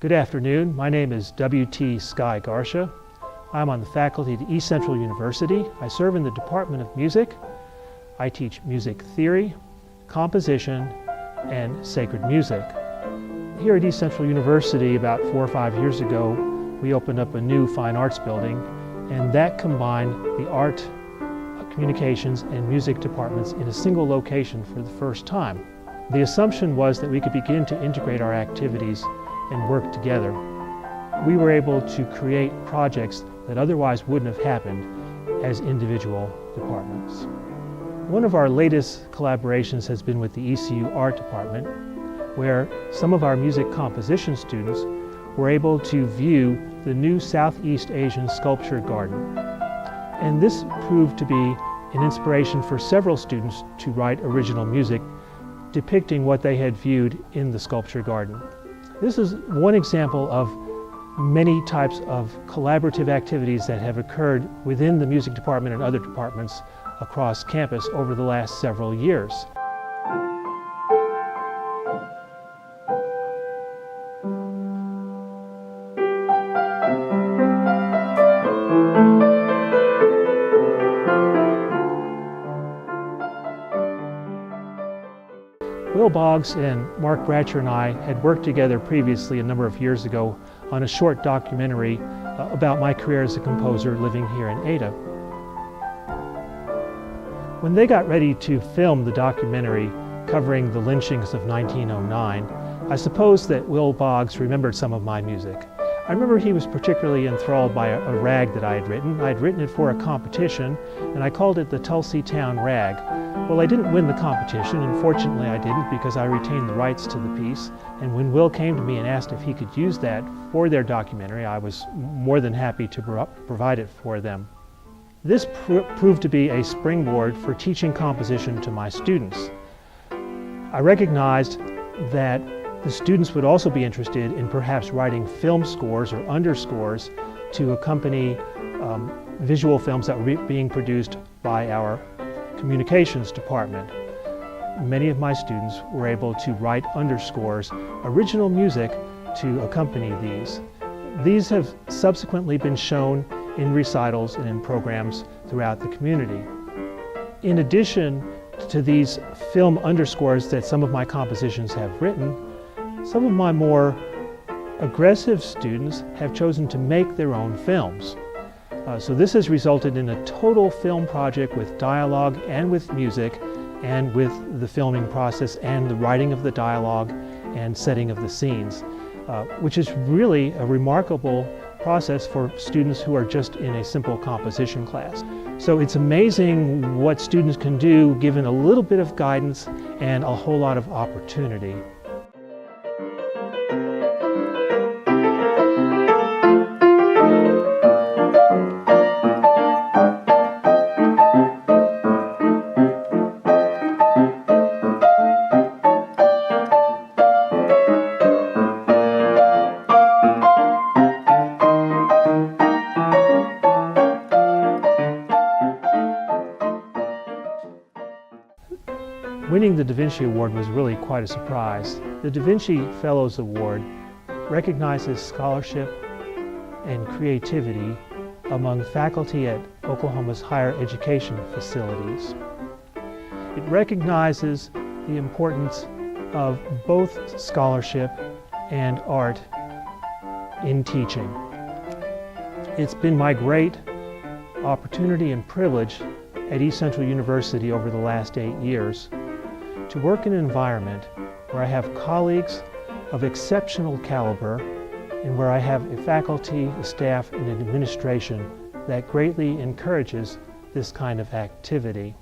Good afternoon. My name is W.T. Skye Garcia. I'm on the faculty at East Central University. I serve in the Department of Music. I teach music theory, composition, and sacred music. Here at East Central University about 4 or 5 years ago, we opened up a new fine arts building, and that combined the art, communications, and music departments in a single location for the first time. The assumption was that we could begin to integrate our activities and work together. We were able to create projects that otherwise wouldn't have happened as individual departments. One of our latest collaborations has been with the ECU Art Department, where some of our music composition students were able to view the new Southeast Asian sculpture garden. And this proved to be an inspiration for several students to write original music depicting what they had viewed in the sculpture garden. This is one example of many types of collaborative activities that have occurred within the music department and other departments across campus over the last several years. Will Boggs and Mark Bratcher and I had worked together previously a number of years ago on a short documentary about my career as a composer living here in Ada. When they got ready to film the documentary covering the lynchings of 1909, I suppose that Will Boggs remembered some of my music. I remember he was particularly enthralled by a rag that I had written. I had written it for a competition, and I called it the Tulsi Town Rag. Well, I didn't win the competition, and fortunately I didn't because I retained the rights to the piece. And when Will came to me and asked if he could use that for their documentary, I was more than happy to provide it for them. This proved to be a springboard for teaching composition to my students. I recognized that the students would also be interested in perhaps writing film scores or underscores to accompany visual films that were being produced by our communications department. Many of my students were able to write underscores, original music, to accompany these. These have subsequently been shown in recitals and in programs throughout the community. In addition to these film underscores that some of my compositions have written, some of my more aggressive students have chosen to make their own films. So this has resulted in a total film project with dialogue and with music and with the filming process and the writing of the dialogue and setting of the scenes, which is really a remarkable process for students who are just in a simple composition class. So it's amazing what students can do given a little bit of guidance and a whole lot of opportunity. Winning the DaVinci Award was really quite a surprise. The DaVinci Fellows Award recognizes scholarship and creativity among faculty at Oklahoma's higher education facilities. It recognizes the importance of both scholarship and art in teaching. It's been my great opportunity and privilege at East Central University over the last 8 years to work in an environment where I have colleagues of exceptional caliber and where I have a faculty, a staff, and an administration that greatly encourages this kind of activity.